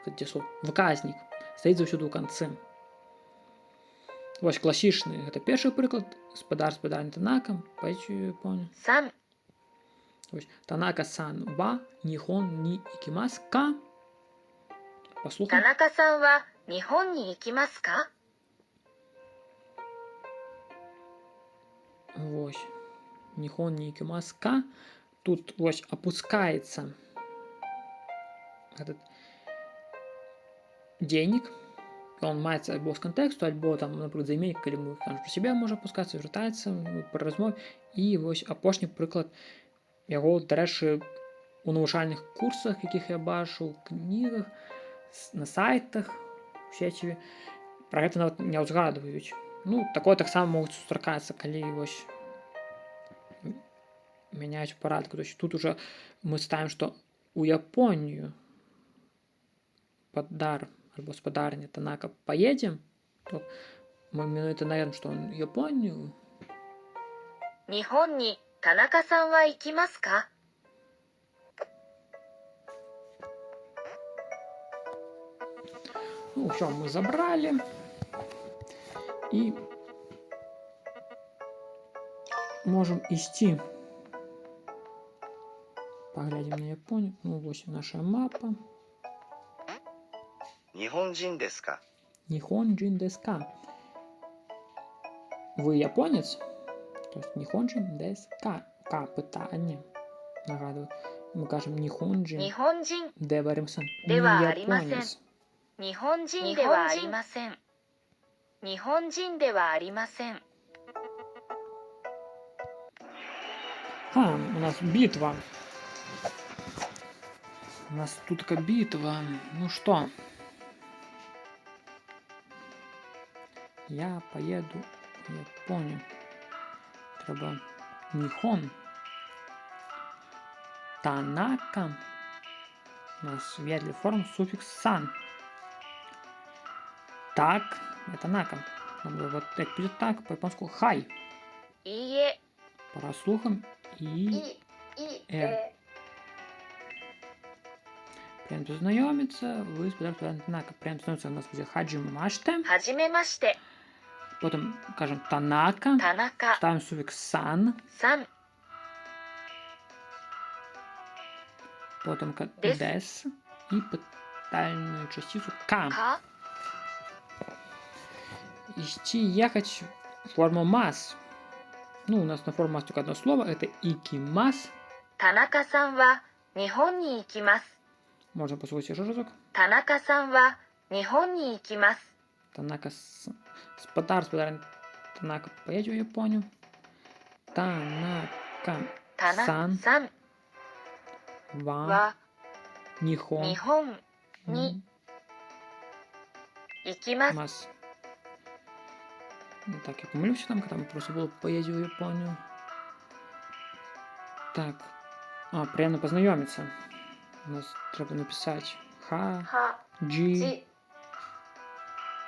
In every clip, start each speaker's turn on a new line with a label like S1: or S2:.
S1: где слово выказник стаіць заўсёды ў канцы. Вось класічны, гэта першы прыклад, спадар-спадарня Танака, паэцію Японію.
S2: Сан.
S1: Ось, Танака-сан ва нихон ни икимасу ка? Послухай.
S2: Танака-сан ва нихон ни икимасу ка?
S1: Вось. Нихон ни икимасу ка? Тут вось опускаецца этот дзейнік. Он маецца альбо з кантэксту, альбо там, напрыклад, займеннік, калі мы кажам пра сябе, можа апускацца, вяртаецца пры размове. І вось апошні прыклад яго, дарэчы, у навучальных курсах, якіх я бачыў, кнігах, на сайтах, у сеціве, пра гэта нават не ўзгадваюць. Ну, такое таксама могуць сустракацца, калі вось мяняюць парадку. То есть тут уже мы ставім, што у Японію спадар альбо спадарня Танака поедем, то мы менавіта наверное, што он Японію.
S2: Нihon ni Tanaka-san wa ikimasu ka?
S1: Ну, все, мы забрали. И можем идти. Поглядим на Японию. Ну, вот наша мапа.
S3: Нихонджин десу ка?
S1: Нихонджин десу ка? Вы японец? То есть Нихонджин десу ка? Ка питання. Нагадую. Мы кажем Нихонджин.
S2: Нихонджин
S1: де ва аримасен.
S2: де ва
S1: Не
S2: аримасен.
S1: японец.
S2: Нихонджин де ва аримасен. Нихонджин де ва аримасен.
S1: У нас битва. У нас тут такая битва. Ну что? Я поеду в Японию. Треба Нихон. Танака. У нас вежливая форма, суффикс сан. Так, это нака. Вот як будет так, по-японську хай.
S2: Ие.
S1: Пора слухом. И. Прям познайомиться. Вы сподобаєте Танака. Прям становится у нас где хаджимаште.
S2: Хаджимемаште.
S1: Потом кажем Танака.
S2: Танака.
S1: Ставим суффикс сан.
S2: Сан.
S1: Потом дес. И питальную частицу ка.
S2: Ка.
S1: Идти, ехать. Форма мас. Ну, у нас на форму мас только одно слово. Это икимас.
S2: Танака-сан ва Нихон ни икимасу.
S1: Можно послушать еще разок.
S2: Танака-сан ва Нихон ни икимасу.
S1: Танака спадар Танака поедет в Японию. Танака сан
S2: Сан
S1: ва
S2: ва
S1: Нихон
S2: Нихон ни икимасу.
S1: мас. Ну, так, я помолюся там, когда мы просто было поедем в Японию. Так. Приятно познайомиться. У нас треба написать
S2: Ха.
S1: джи
S2: Чи.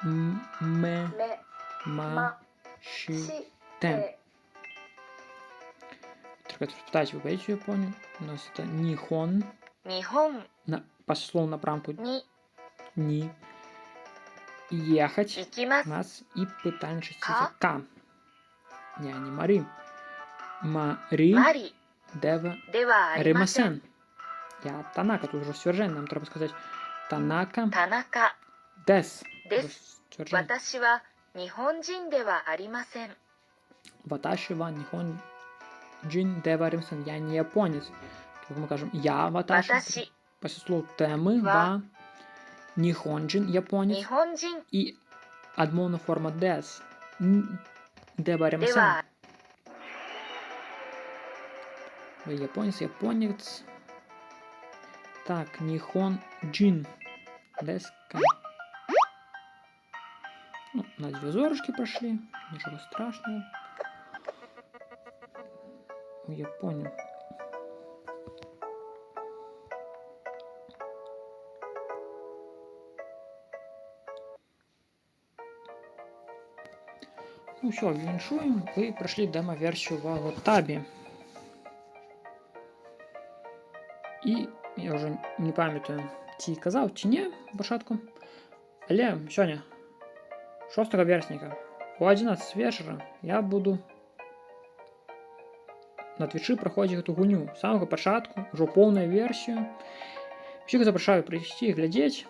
S1: ме
S2: Ме.
S1: ма ши
S2: Си.
S1: тем. Только спитать, вы поедете в Японию? У нас это Нихон.
S2: Нихон
S1: Пословно на прамку
S2: ни
S1: ни. Ехать. У
S2: икимасу.
S1: нас и питание частица К. Не мари. Мари.
S2: Мари.
S1: Дева.
S2: Де ва аримасен.
S1: Аримасен. Я Танака, тут уже свержение. Нам треба сказать Танака.
S2: Танака
S1: Дес.
S2: десу.
S1: Свержение.
S2: Ваташи ва Нихонджин де ва аримасен.
S1: Ваташи ва Нихон джин дева аримасен. Я не японец. Как мы кажем, я ваташи.
S2: Ваташи
S1: После слова темы ва Нихонджин японец.
S2: Нихонджин
S1: И адмонна форма дес. Дева
S2: де
S1: аримасен.
S2: ва
S1: Вы японец, японец. Так, Нихон джин. Деска. Ну, на 2 зорушки прошли. Ничего страшного. Я понял. Ну все, віншуємо. Ви пройшли демо-версію в Алотабі. І я вже не пам'ятаю, ці казав, чи ні в початку. Але сьогодні, 6 вересня, о 11 вечора, я буду на Твічі проходзіць гэту гульню з самага пачатку, ўжо поўную версію. Усіх запрашаю прыйсці і глядзець.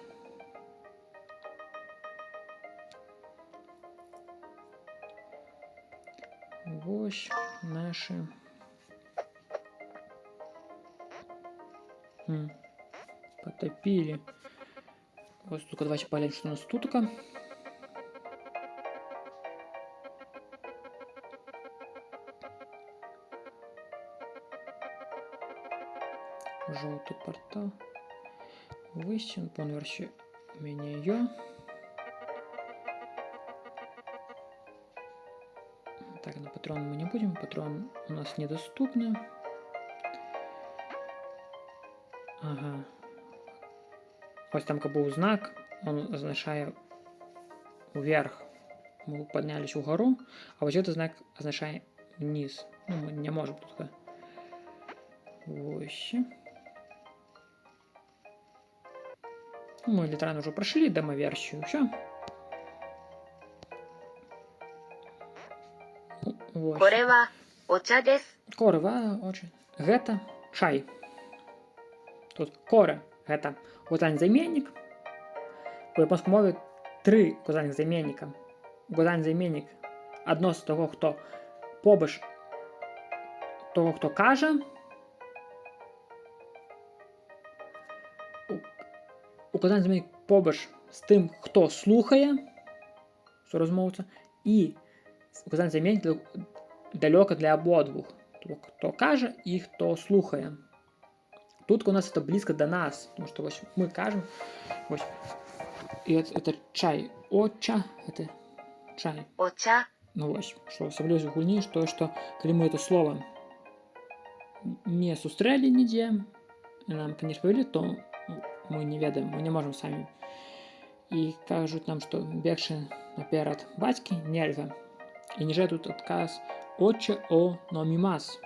S1: Вось нашы потопили. Вот только давайте поглядим, что у нас тут. Желтый портал. Высен, версию менее ее. Так, на патрон мы не будем. Патрон у нас недоступны. Ага. Ось там был знак, он означает вверх. Мы поднялись вгору, а вот этот знак означает вниз. Ну, мы не можем тут. Ось. Мы литерально уже прошли демо-версию. Все. Ось.
S2: Корева оча дес.
S1: Корева оча. Гэта чай. Тут коре. Гэта указальны заменнік. У японскай мове 3 указальных заменніка. Указальны заменнік адносіць того, хто побач того, хто кажа. Указальны заменнік побач з тим, хто слухає суразмоўца. І указальны заменнік далёка для абодвух. Хто каже і хто слухає. Тут у нас это близко до нас, потому что вот мы кажем, вот, и это чай, оча, это чай.
S2: Оча.
S1: Ну вот, что особливо в гульні, что когда мы это слово не сустрели нигде, и нам, конечно, повели, то мы не ведаем, мы не можем сами. И кажут нам, что бегши наперед батьки нельзя. И ниже тут отказ оче о номимас.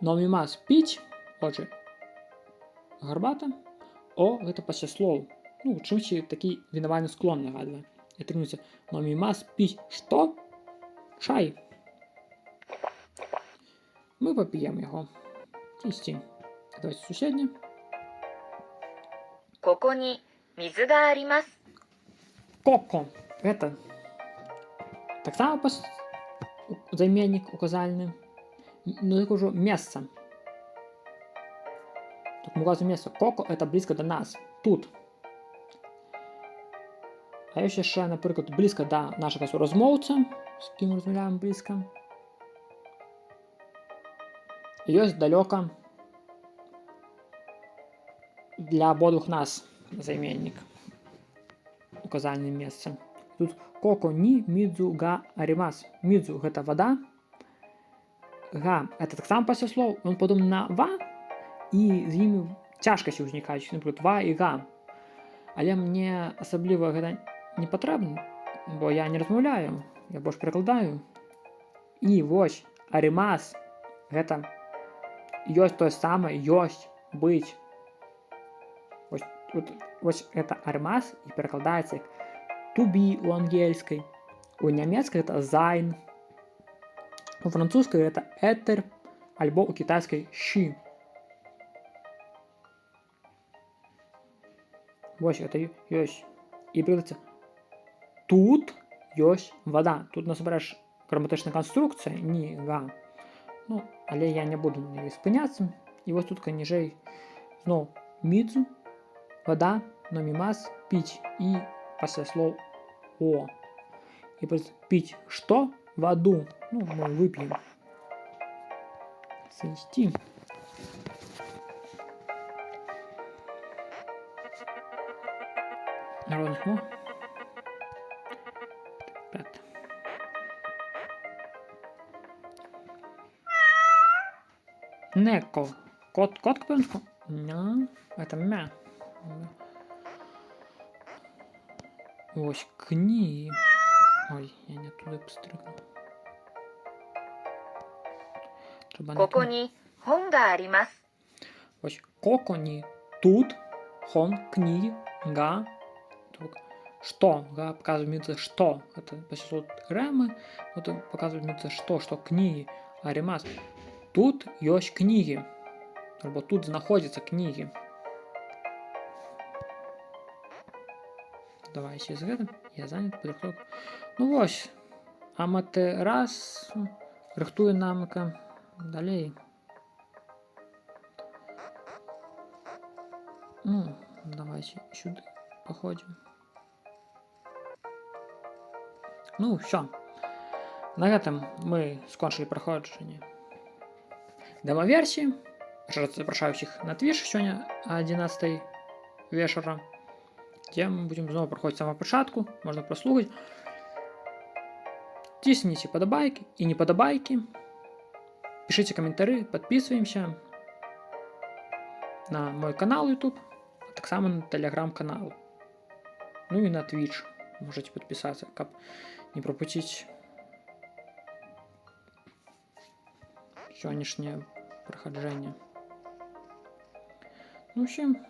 S1: Номимас пить. Отже, гарбата, о, гэта пасляслоў. Ну, чымсьці такі вінавальны склон нагадвае. І атрымліваецца номімас піць што? Чай. Мы пап'ем яго. Ісці. Давайте суседні.
S2: Коко ни мизу га аримасу.
S1: Коко. Гэта таксама заменнік указальны. Ну, так ужо месца. Мы указываем место. Коко это близко до нас. Тут. А еще, например, близко до нашего суразмоўца, с кем мы размовляем близко. И есть далеко для обоих нас заменник. Указальное место. Тут коко ни мидзу га аримас. Мидзу это вода. Га это так само пасляслоў. Он падобны на ва. І з імі цяжкасці ўзнікаюць, напрыклад, ва і га. Але мне асабліва гэта не патрэбна, бо я не размаўляю, я больш перакладаю. І вось аримас гэта ёсць тое самае, ёсць быць. Вось гэта аримас і перакладаецца як to be у ангельскай. У нямецкай гэта sein. У французскай гэта être, альбо у кітайскай suis. Вось это ёсць. І прыдаецца тут ёсць вода. Тут насамрэч граматычная канструкцыя, не га. Ну, але я не буду на яе спыняцца. І вось тут ніжэй зноў мідзу, вода, номімас, піць і пасляслоў о. І піць што? Ваду. Ну, мы вып'ем. Сысці. Народных мов. Пятое. Неко. Кот по-английски? No, это мя. Ось кни. Ой, я не оттуда постригну.
S2: Коко ни хон га аримасу.
S1: Ось коко ни тут хон, книги, га, что, га показывает мне что, это почти ремы, вот показывает мне что книги, аримас. Тут есть книги, або тут знаходяться книги. Давай ще з гэтым, я занят, падрыхтоўка. Ну вось, Аматерасу рыхтуе нам далей. Ну, давайте сюда походим. Ну, все. На этом мы скончили проходжанне демо-версии. Запрашаю всех на Twitch сегодня о 11 вечера, где мы будем снова проходить с самого початку, можно прослухать. Тисните подобайки и не подобайки, пишите комментарии, подписываемся на мой канал YouTube, а так само на телеграм-канал, ну и на Twitch можете подписаться, как не пропустить сегодняшнее проходжение. Ну, всем